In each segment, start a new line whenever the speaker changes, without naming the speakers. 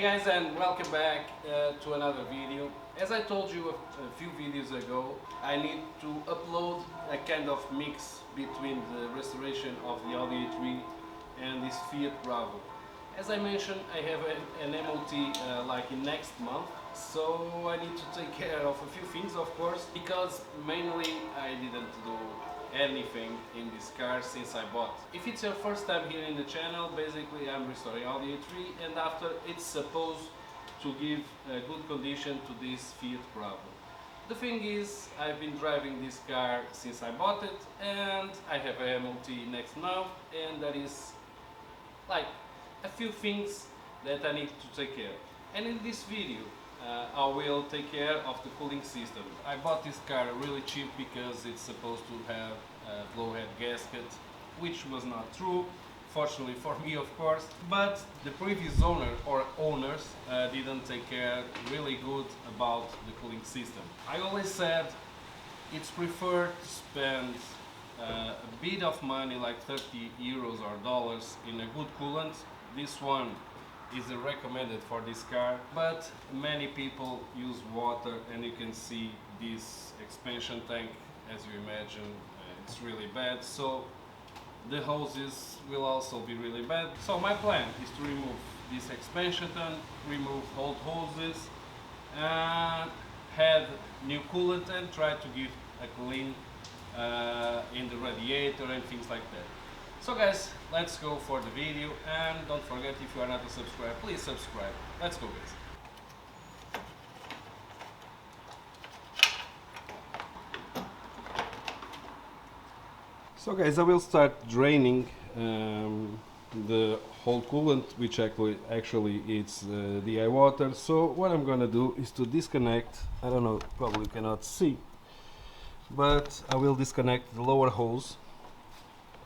guys, and welcome back to another video. As I told you a few videos ago, I need to upload a kind of mix between the restoration of the Audi A3 and this Fiat Bravo. As I mentioned, I have an MOT like in next month, so I need to take care of a few things, of course, because mainly I didn't do anything in this car since I bought. If it's your first time here in the channel, basically I'm restoring Audi A3, and after it's supposed to give a good condition to this Fiat Bravo. The thing is, I've been driving this car since I bought it, and I have a MOT next month, and that is like a few things that I need to take care. And in this video I will take care of the cooling system. I bought this car really cheap because it's supposed to have a blowhead gasket, which was not true, fortunately for me of course, but the previous owner or owners didn't take care really good about the cooling system. I always said it's preferred to spend a bit of money, like 30 euros or dollars, in a good coolant. This one is recommended for this car, but many people use water, and you can see this expansion tank, as you imagine, it's really bad, so the hoses will also be really bad. So my plan is to remove this expansion tank, remove old hoses, add new coolant, and try to give a clean in the radiator and things like that. So guys, let's go for the video, and don't forget, if you are not a subscriber, please subscribe. Let's go guys. So guys, I will start draining the whole coolant, which actually it's DI water. So what I'm gonna do is to disconnect, I don't know, probably cannot see, but I will disconnect the lower hose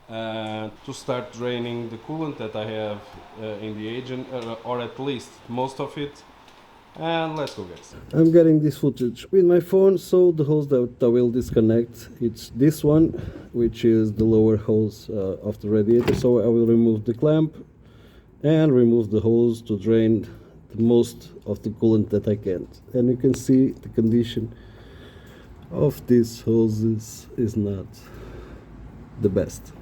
to start draining the coolant that I have in the engine, or at least most of it. And let's go guys. I'm getting this footage with my phone, so the hose that I will disconnect, it's this one, which is the lower hose of the radiator. So I will remove the clamp and remove the hose to drain the most of the coolant that I can. And you can see the condition of these hoses is not the best.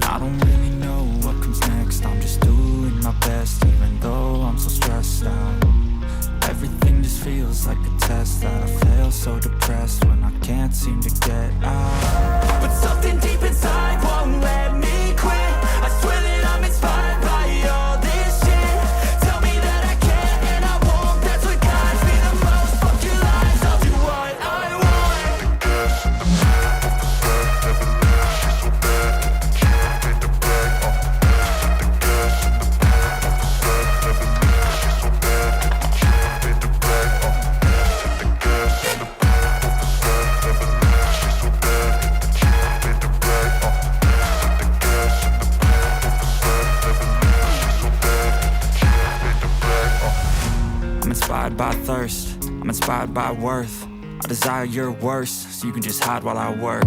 I don't really know what comes next. I'm just doing my best, even though I'm so stressed out. Everything just feels like a test that I fail, so depressed when I can't seem to get out. But something deep inside won't let me quit. I swear that I'm inspired by all this shit. Tell me that I can and I won't. That's what guides me the most. Fuck your lies, I'll do what I want. I'm inspired by thirst, I'm inspired by worth. I desire your worst, so you can just hide while I work.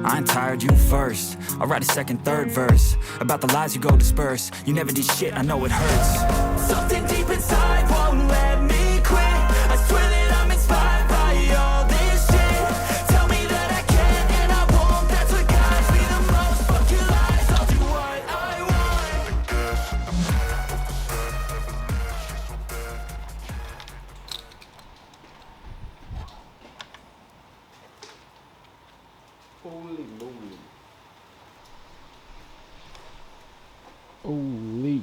I ain't tired, you first. I'll write a second, third verse about the lies you go disperse. You never did shit, I know it hurts. Something deep inside won't let me quit. I swear that I'm inspired by all this shit. Tell me that I can and I won't. That's what guides me the most. Fuck your lies, I'll do what I want.
Holy moly. Holy.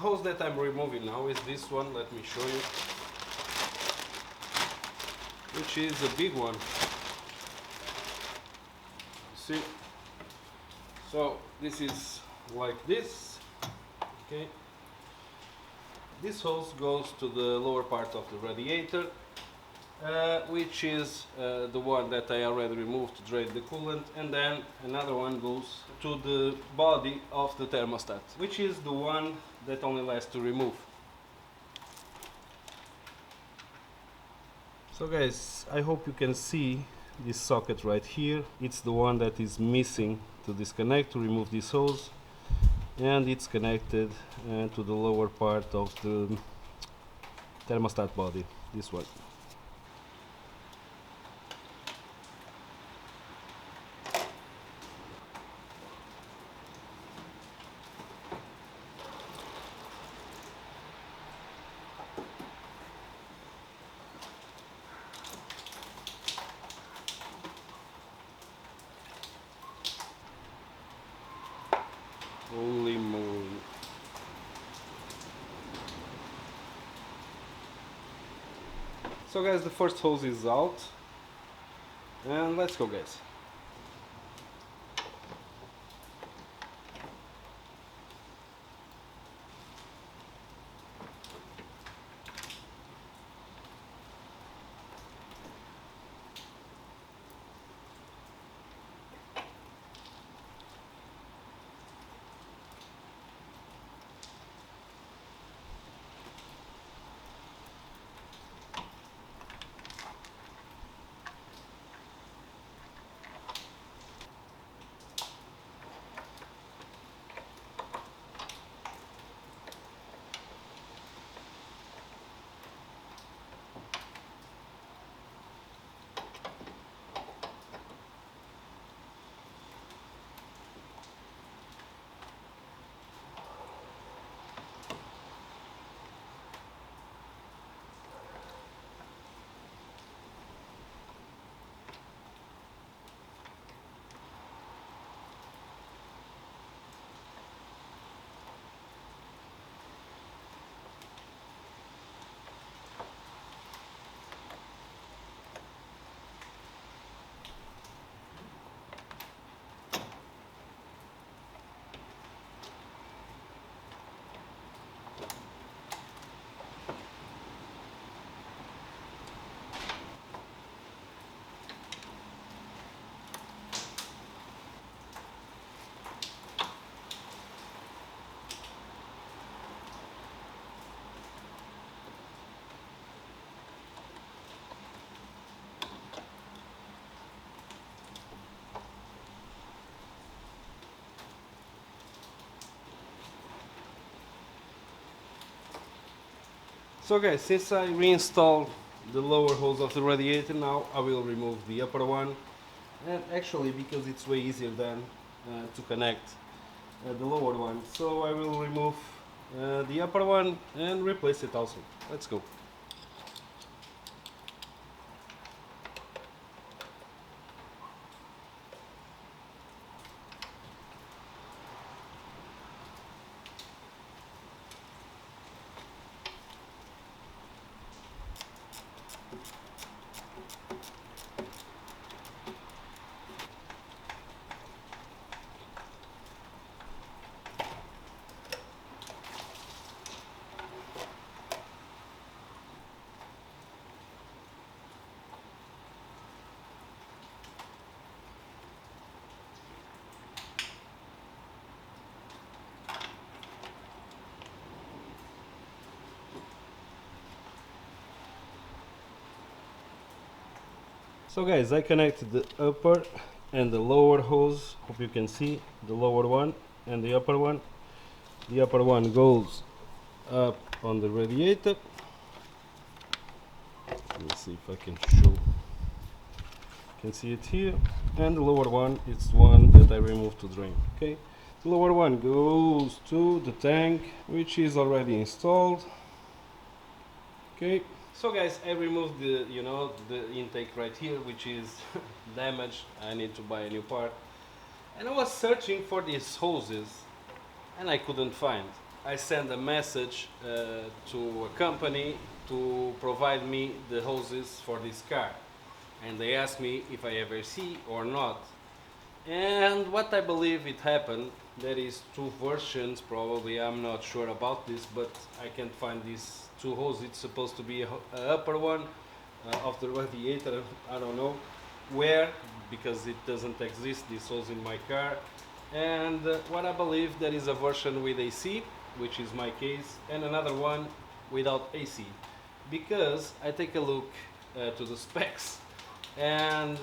hose that I'm removing now is this one. Let me show you, which is a big one. See, so this is like this. Okay, this hose goes to the lower part of the radiator, which is the one that I already removed to drain the coolant, and then another one goes to the body of the thermostat, which is the one that only lasts to remove. So guys, I hope you can see this socket right here. It's the one that is missing to disconnect to remove this hose, and it's connected to the lower part of the thermostat body, this one. Holy moly. So guys, the first hose is out, and let's go guys. So guys, since I reinstalled the lower hose of the radiator, now I will remove the upper one, and actually because it's way easier than to connect the lower one, so I will remove the upper one and replace it also. Let's go. So guys, I connected the upper and the lower hose. Hope you can see the lower one and the upper one. The upper one goes up on the radiator. Let me see if I can show. You can see it here. And the lower one is one that I removed to drain. Okay. The lower one goes to the tank, which is already installed. Okay. So guys, I removed the intake right here, which is damaged. I need to buy a new part, and I was searching for these hoses and I couldn't find. I sent a message to a company to provide me the hoses for this car, and they asked me if I have AC or not. And what I believe it happened, there is two versions probably, I'm not sure about this, but I can't find these two hoses. It's supposed to be a upper one of the radiator, I don't know where, because it doesn't exist, this hose in my car. And what I believe, there is a version with AC, which is my case, and another one without AC, because I take a look to the specs, and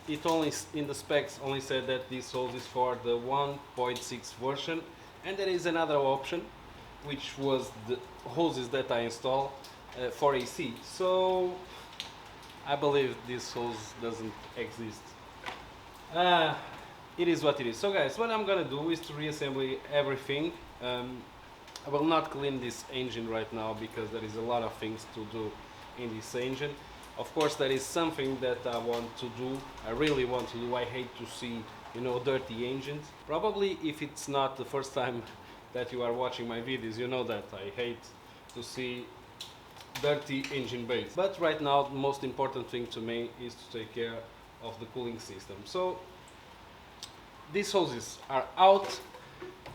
it only in the specs only said that this hose is for the 1.6 version, and there is another option, which was the hoses that I install for AC. So I believe this hose doesn't exist. It is what it is. So guys, what I'm gonna do is to reassemble everything. I will not clean this engine right now because there is a lot of things to do in this engine. Of course, there is something that I want to do, I really want to do. I hate to see, you know, dirty engines. Probably if it's not the first time that you are watching my videos, you know that I hate to see dirty engine bays. But right now, the most important thing to me is to take care of the cooling system. So these hoses are out,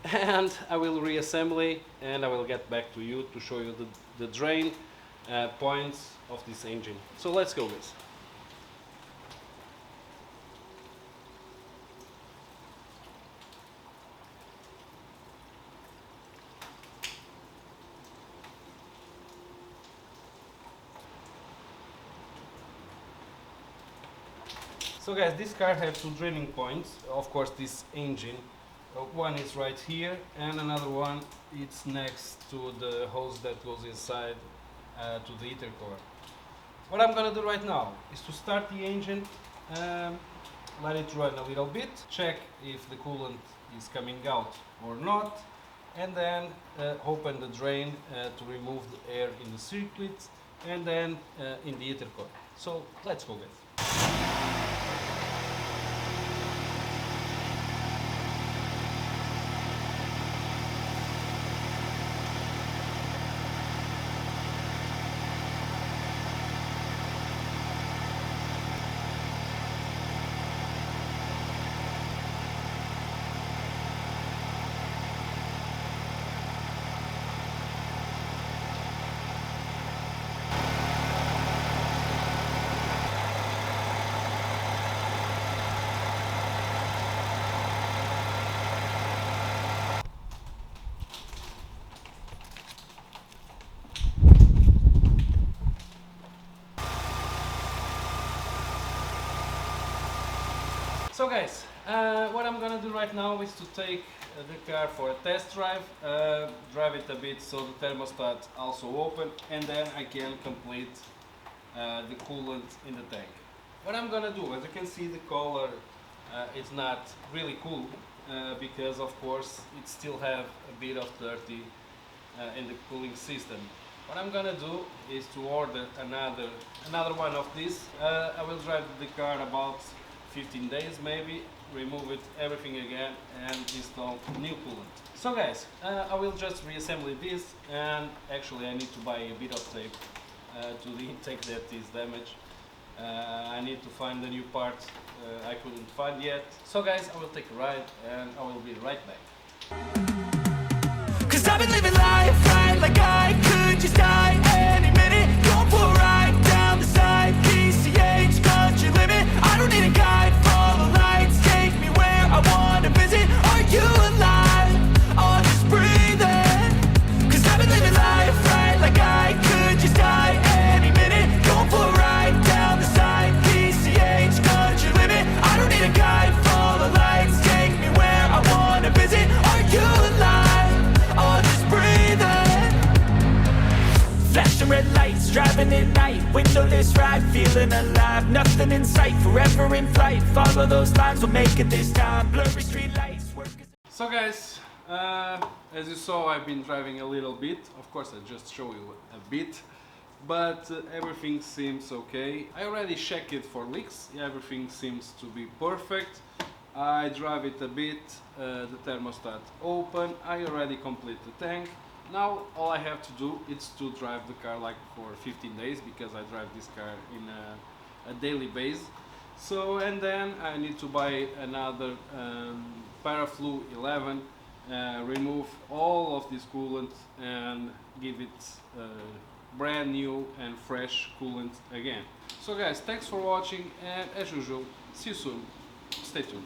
and I will reassemble and I will get back to you to show you the drain points of this engine. So let's go, guys. So guys, this car has two draining points. Of course, this engine, one is right here, and another one it's next to the hose that goes inside to the heater core. What I'm gonna do right now is to start the engine, let it run a little bit, check if the coolant is coming out or not, and then open the drain to remove the air in the circuit and then in the heater core. So let's go, guys. So guys, what I'm gonna do right now is to take the car for a test drive, drive it a bit so the thermostat also open, and then I can complete the coolant in the tank. What I'm gonna do, as you can see, the color it's not really cool because of course it still have a bit of dirty in the cooling system. What I'm gonna do is to order another one of these. I will drive the car about 15 days maybe, remove it everything again and install new coolant. So guys, I will just reassemble this, and actually I need to buy a bit of tape to the intake that is damaged. I need to find the new part I couldn't find yet. So guys, I will take a ride and I will be right back.
Cause I've been living life right like I could just die any minute. Going for a ride down the side, PCH, country limit. I don't need a guide, follow lights, take me where I wanna visit. Are you alive? Or just breathing? Cause I've been living life right like I could just die any minute. Going for a ride down the side, PCH, country limit. I don't need a guide, follow lights, take me where I wanna visit. Are you alive? Or just breathing? Flashing red lights, driving at night, windowless ride, feeling alive. Nothing in sight, forever in flight. Follow those lines, we'll make it this time. Blurry street lights, work.
So guys, as you saw, I've been driving a little bit. Of course, I just show you a bit, but everything seems okay. I already checked it for leaks. Everything seems to be perfect. I drive it a bit, the thermostat open, I already complete the tank. Now all I have to do is to drive the car like for 15 days, because I drive this car in a daily basis. So, and then I need to buy another Paraflu 11, remove all of this coolant and give it brand new and fresh coolant again. So guys, thanks for watching, and as usual, see you soon. Stay tuned.